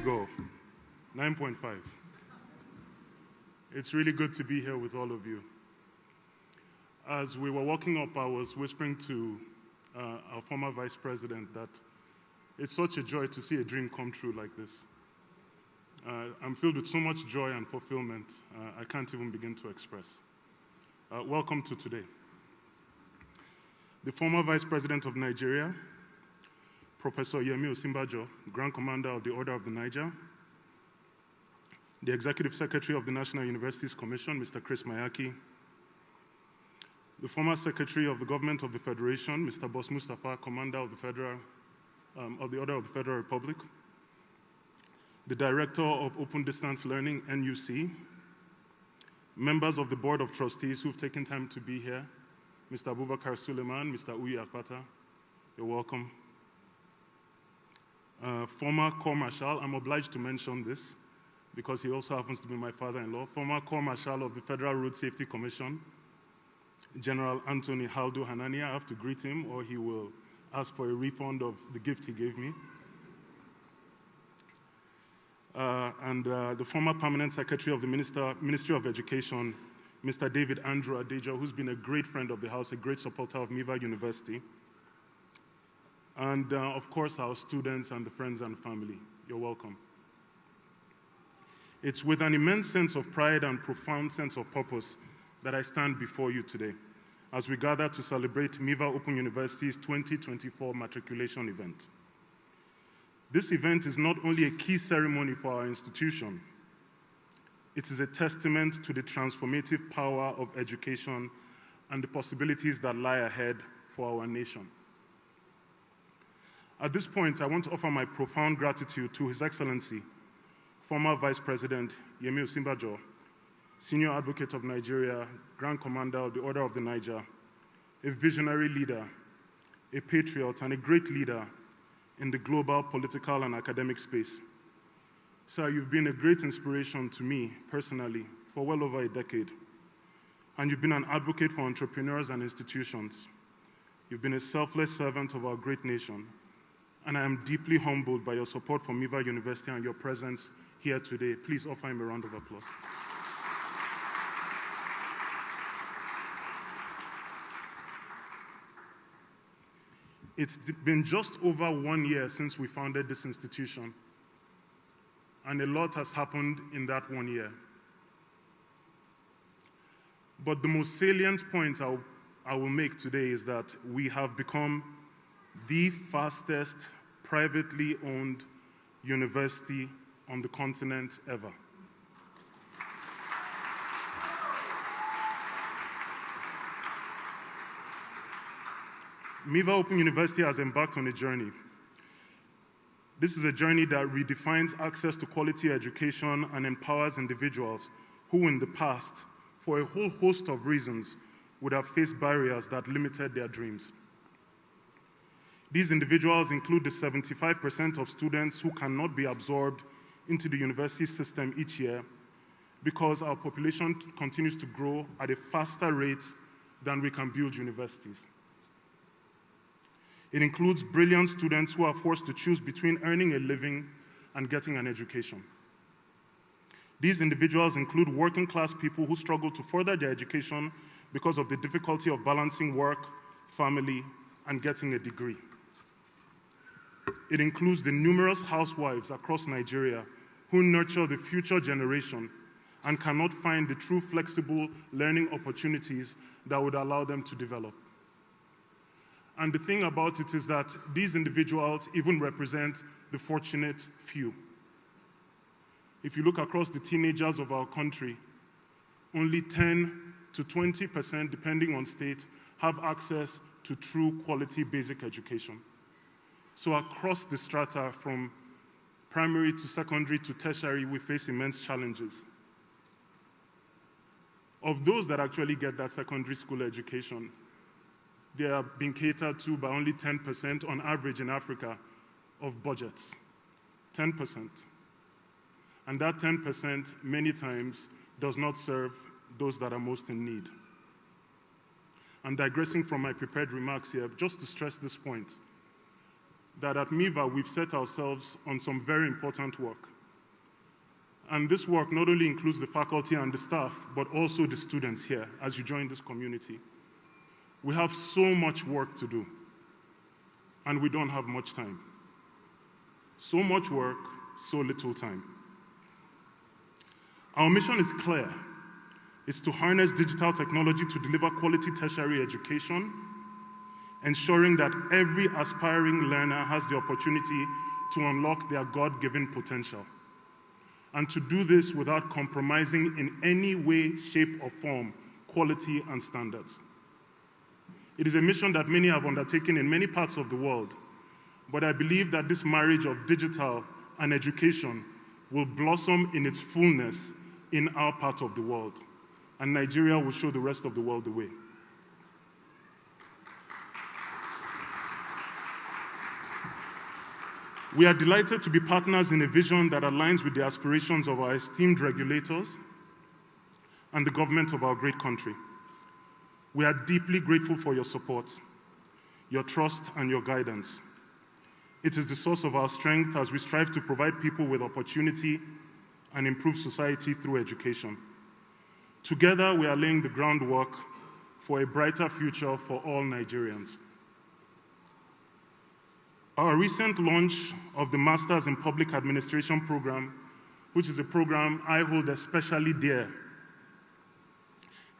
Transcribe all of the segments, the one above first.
go. 9.5. It's really good to be here with all of you. As we were walking up, I was whispering to our former vice president that it's such a joy to see a dream come true like this. I'm filled with so much joy and fulfillment, I can't even begin to express. Welcome to today. The former Vice President of Nigeria, Professor Yemi Osinbajo, Grand Commander of the Order of the Niger, the Executive Secretary of the National Universities Commission, Mr. Chris Mayaki, the former Secretary of the Government of the Federation, Mr. Boss Mustafa, Commander of the Order of the Federal Republic, the Director of Open Distance Learning, NUC, members of the Board of Trustees who've taken time to be here, Mr. Abubakar Suleiman, Mr. Uyi Akpata, you're welcome. Former Corps Marshal, I'm obliged to mention this because he also happens to be my father-in-law, former Corps Marshal of the Federal Road Safety Commission, General Anthony Haldo Hanani. I have to greet him or he will ask for a refund of the gift he gave me. The former Permanent Secretary of the Ministry of Education, Mr. David Andrew Adejo, who's been a great friend of the House, a great supporter of Miva University. And of course, our students and the friends and family, you're welcome. It's with an immense sense of pride and profound sense of purpose that I stand before you today as we gather to celebrate Miva Open University's 2024 Matriculation event. This event is not only a key ceremony for our institution, it is a testament to the transformative power of education and the possibilities that lie ahead for our nation. At this point, I want to offer my profound gratitude to His Excellency, former Vice President Yemi Osinbajo, Senior Advocate of Nigeria, Grand Commander of the Order of the Niger, a visionary leader, a patriot, and a great leader in the global political and academic space. Sir, you've been a great inspiration to me personally for well over a decade, and you've been an advocate for entrepreneurs and institutions. You've been a selfless servant of our great nation, and I am deeply humbled by your support for Miva University and your presence here today. Please offer him a round of applause. It's been just over 1 year since we founded this institution, and a lot has happened in that 1 year. But the most salient point I will make today is that we have become the fastest privately owned university on the continent ever. Miva Open University has embarked on a journey. This is a journey that redefines access to quality education and empowers individuals who in the past, for a whole host of reasons, would have faced barriers that limited their dreams. These individuals include the 75% of students who cannot be absorbed into the university system each year because our population continues to grow at a faster rate than we can build universities. It includes brilliant students who are forced to choose between earning a living and getting an education. These individuals include working-class people who struggle to further their education because of the difficulty of balancing work, family, and getting a degree. It includes the numerous housewives across Nigeria who nurture the future generation and cannot find the true flexible learning opportunities that would allow them to develop. And the thing about it is that these individuals even represent the fortunate few. If you look across the teenagers of our country, only 10 to 20%, depending on state, have access to true quality basic education. So across the strata, from primary to secondary to tertiary, we face immense challenges. Of those that actually get that secondary school education, they are being catered to by only 10% on average in Africa of budgets, 10%. And that 10% many times does not serve those that are most in need. I'm digressing from my prepared remarks here, just to stress this point, that at Miva, we've set ourselves on some very important work. And this work not only includes the faculty and the staff, but also the students here as you join this community. We have so much work to do, and we don't have much time. So much work, so little time. Our mission is clear. It's to harness digital technology to deliver quality tertiary education, ensuring that every aspiring learner has the opportunity to unlock their God-given potential, and to do this without compromising in any way, shape, or form quality and standards. It is a mission that many have undertaken in many parts of the world, but I believe that this marriage of digital and education will blossom in its fullness in our part of the world, and Nigeria will show the rest of the world the way. We are delighted to be partners in a vision that aligns with the aspirations of our esteemed regulators and the government of our great country. We are deeply grateful for your support, your trust, and your guidance. It is the source of our strength as we strive to provide people with opportunity and improve society through education. Together, we are laying the groundwork for a brighter future for all Nigerians. Our recent launch of the Masters in Public Administration program, which is a program I hold especially dear,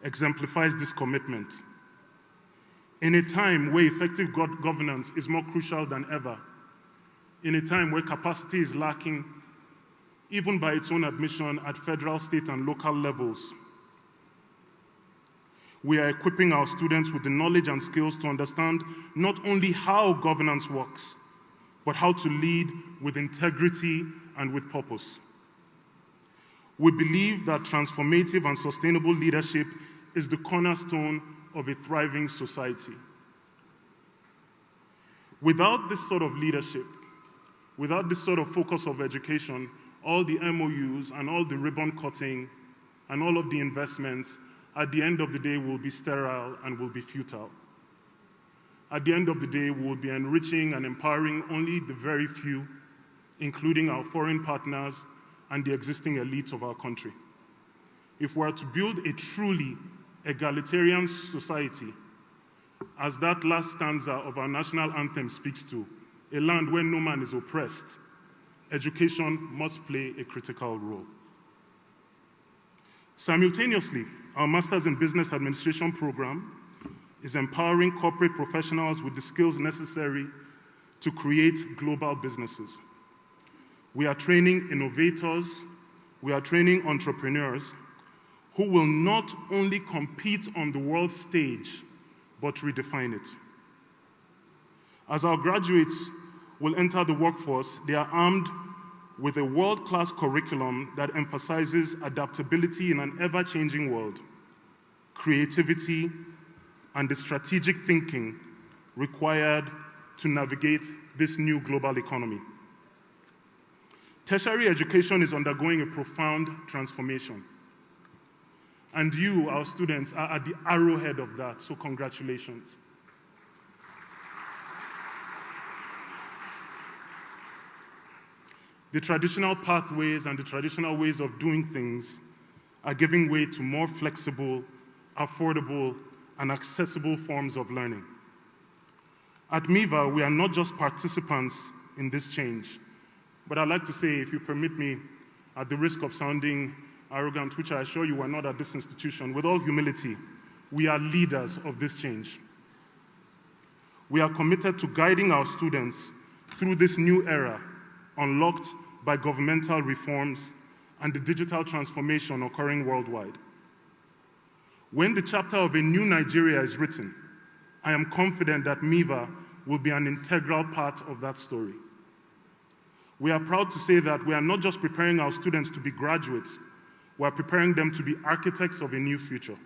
exemplifies this commitment. In a time where effective governance is more crucial than ever, in a time where capacity is lacking, even by its own admission at federal, state, and local levels, we are equipping our students with the knowledge and skills to understand not only how governance works, but how to lead with integrity and with purpose. We believe that transformative and sustainable leadership is the cornerstone of a thriving society. Without this sort of leadership, without this sort of focus of education, all the MOUs and all the ribbon cutting and all of the investments, at the end of the day, will be sterile and will be futile. At the end of the day, we will be enriching and empowering only the very few, including our foreign partners and the existing elites of our country. If we are to build a truly egalitarian society, as that last stanza of our national anthem speaks to, a land where no man is oppressed, education must play a critical role. Simultaneously, our Masters in Business Administration program is empowering corporate professionals with the skills necessary to create global businesses. We are training innovators, we are training entrepreneurs who will not only compete on the world stage, but redefine it. As our graduates will enter the workforce, they are armed with a world-class curriculum that emphasizes adaptability in an ever-changing world, creativity, and the strategic thinking required to navigate this new global economy. Tertiary education is undergoing a profound transformation. And you, our students, are at the arrowhead of that, so congratulations. The traditional pathways and the traditional ways of doing things are giving way to more flexible, affordable, and accessible forms of learning. At Miva, we are not just participants in this change, but I'd like to say, if you permit me, at the risk of sounding arrogant, which I assure you we're not at this institution, with all humility, we are leaders of this change. We are committed to guiding our students through this new era, unlocked by governmental reforms and the digital transformation occurring worldwide. When the chapter of a new Nigeria is written, I am confident that Miva will be an integral part of that story. We are proud to say that we are not just preparing our students to be graduates, we are preparing them to be architects of a new future.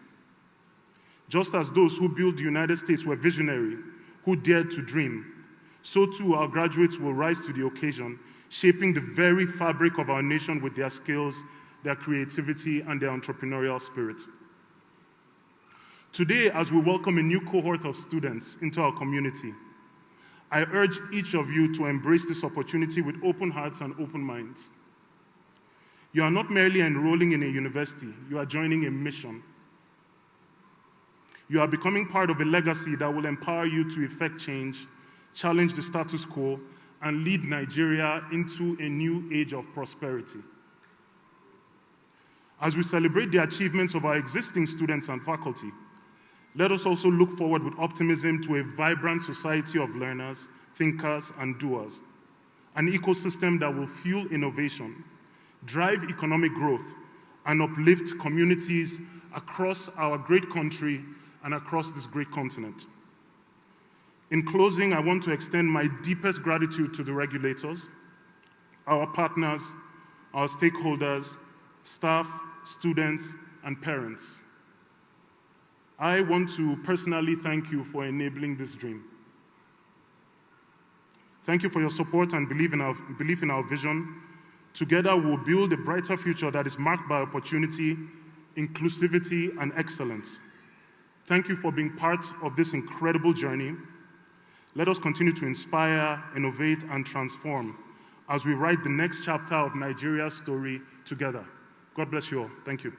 Just as those who built the United States were visionary, who dared to dream, so too our graduates will rise to the occasion, shaping the very fabric of our nation with their skills, their creativity, and their entrepreneurial spirit. Today, as we welcome a new cohort of students into our community, I urge each of you to embrace this opportunity with open hearts and open minds. You are not merely enrolling in a university, you are joining a mission. You are becoming part of a legacy that will empower you to effect change, challenge the status quo, and lead Nigeria into a new age of prosperity. As we celebrate the achievements of our existing students and faculty, let us also look forward with optimism to a vibrant society of learners, thinkers, and doers, an ecosystem that will fuel innovation, drive economic growth, and uplift communities across our great country and across this great continent. In closing, I want to extend my deepest gratitude to the regulators, our partners, our stakeholders, staff, students, and parents. I want to personally thank you for enabling this dream. Thank you for your support and belief in our vision. Together, we'll build a brighter future that is marked by opportunity, inclusivity, and excellence. Thank you for being part of this incredible journey. Let us continue to inspire, innovate, and transform as we write the next chapter of Nigeria's story together. God bless you all. Thank you.